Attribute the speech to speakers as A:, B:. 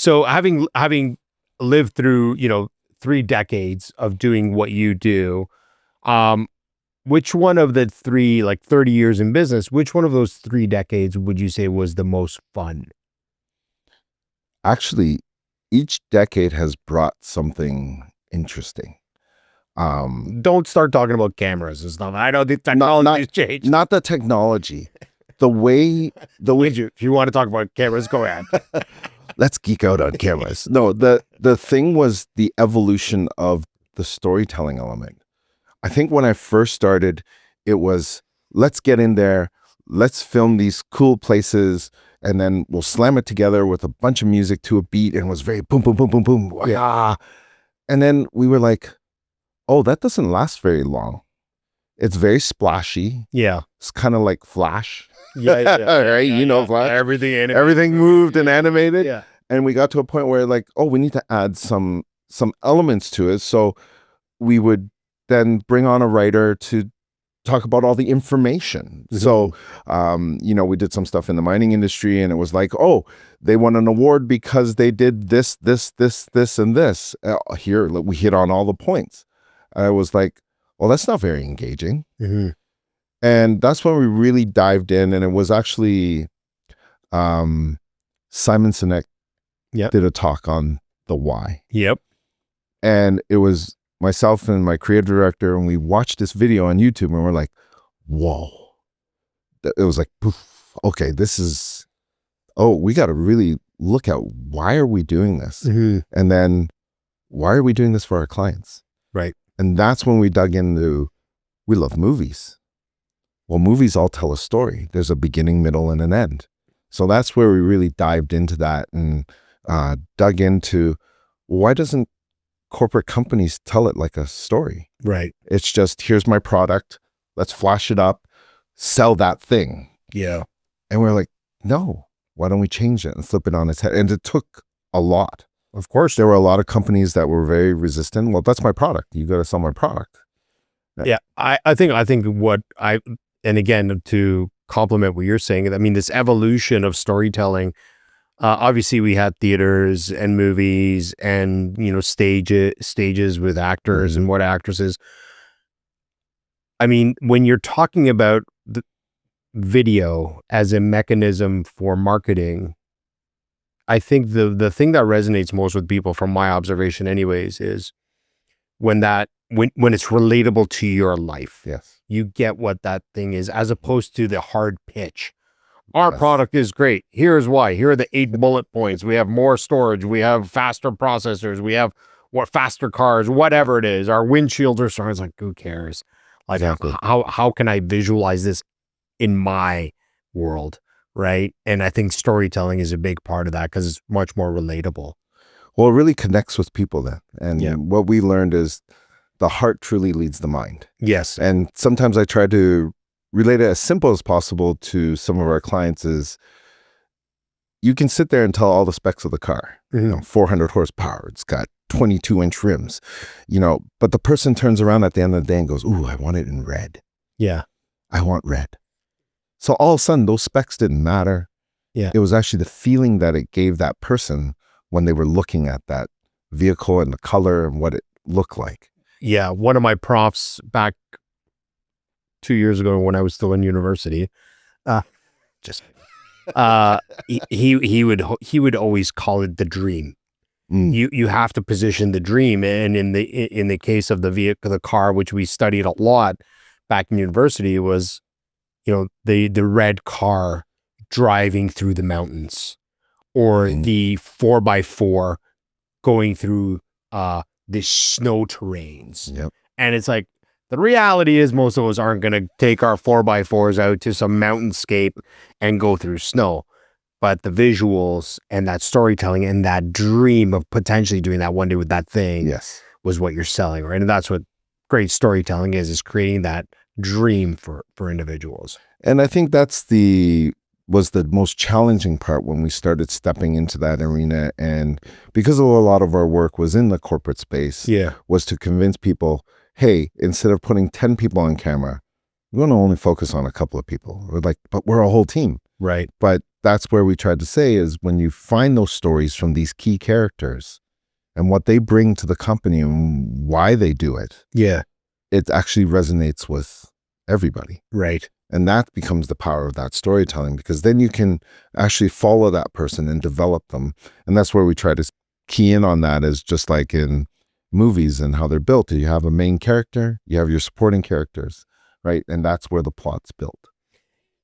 A: So having lived through, 3 decades of doing what you do, um, which one of the 3, like 30 years in business, which one of those 3 decades would you say was the most fun?
B: Actually, each decade has brought something interesting.
A: Don't start talking about cameras and stuff. I know the technology's changed.
B: Not the technology. The way
A: If you want to talk about cameras, go ahead.
B: let's geek out on cameras. No, the thing was the evolution of the storytelling element. I think when I first started, it was, let's get in there, let's film these cool places, and then we'll slam it together with a bunch of music to a beat, and it was very boom, boom, boom, boom, boom. Yeah. And then we were like, oh, that doesn't last very long. It's very splashy.
A: Yeah.
B: It's kind of like Flash.
A: Yeah.
B: Right?
A: Yeah.
B: Flash.
A: Everything
B: moved and animated.
A: Yeah.
B: And we got to a point where like, oh, we need to add some elements to it. So we would then bring on a writer to talk about all the information.
A: Mm-hmm.
B: So, we did some stuff in the mining industry, and it was like, oh, they won an award because they did this, and this. Here, we hit on all the points. I was like, well, that's not very engaging.
A: Mm-hmm.
B: And that's when we really dived in, and it was actually Simon Sinek did a talk on the why.
A: Yep.
B: And it was myself and my creative director, and we watched this video on YouTube, and we're like, whoa. It was like, poof, okay, we got to really look at why are we doing this?
A: Mm-hmm.
B: And then why are we doing this for our clients?
A: Right.
B: And that's when we dug into, we love movies. Well, movies all tell a story. There's a beginning, middle, and an end. So that's where we really dived into that and dug into, why doesn't corporate companies tell it like a story?
A: Right.
B: It's just, here's my product, let's flash it up, sell that thing.
A: Yeah.
B: And we're like, no, why don't we change it and flip it on its head? And it took a lot.
A: Of course.
B: There were a lot of companies that were very resistant. Well, that's my product. You got to sell my product.
A: Yeah. I think and again, to complement what you're saying, I mean, this evolution of storytelling, obviously we had theaters and movies and, stages with actors and what actresses. I mean, when you're talking about the video as a mechanism for marketing, I think the thing that resonates most with people, from my observation anyways, is when it's relatable to your life.
B: Yes.
A: You get what that thing is, as opposed to the hard pitch. Our product is great. Here's why. Here are the 8 bullet points. We have more storage. We have faster processors. We have faster cars, whatever it is. Our windshields are stars. Like, who cares? Like, exactly. How can I visualize this in my world? Right. And I think storytelling is a big part of that, because it's much more relatable.
B: Well, it really connects with people then. And what we learned is the heart truly leads the mind.
A: Yes.
B: And sometimes I try to relate it as simple as possible to some of our clients is, you can sit there and tell all the specs of the car, 400 horsepower. It's got 22-inch rims, but the person turns around at the end of the day and goes, ooh, I want it in red.
A: Yeah.
B: I want red. So all of a sudden, those specs didn't matter.
A: Yeah.
B: It was actually the feeling that it gave that person when they were looking at that vehicle and the color and what it looked like.
A: Yeah. One of my profs back 2 years ago, when I was still in university, he would always call it the dream. You have to position the dream. And in the case of the vehicle, the car, which we studied a lot back in university, was, the red car driving through the mountains, or the 4x4 going through the snow terrains.
B: Yep.
A: And it's like, the reality is most of us aren't going to take our 4x4s out to some mountainscape and go through snow. But the visuals and that storytelling and that dream of potentially doing that one day with that thing was what you're selling, right? And that's what great storytelling is creating that dream for individuals.
B: And I think was the most challenging part when we started stepping into that arena. And because a lot of our work was in the corporate space, was to convince people, hey, instead of putting 10 people on camera, we're going to only focus on a couple of people. We're like, but we're a whole team.
A: Right.
B: But that's where we tried to say is when you find those stories from these key characters and what they bring to the company and why they do it,
A: Yeah.
B: it actually resonates with everybody.
A: Right.
B: And that becomes the power of that storytelling, because then you can actually follow that person and develop them. And that's where we try to key in on that, is just like in movies and how they're built. You have a main character, you have your supporting characters, right? And that's where the plot's built.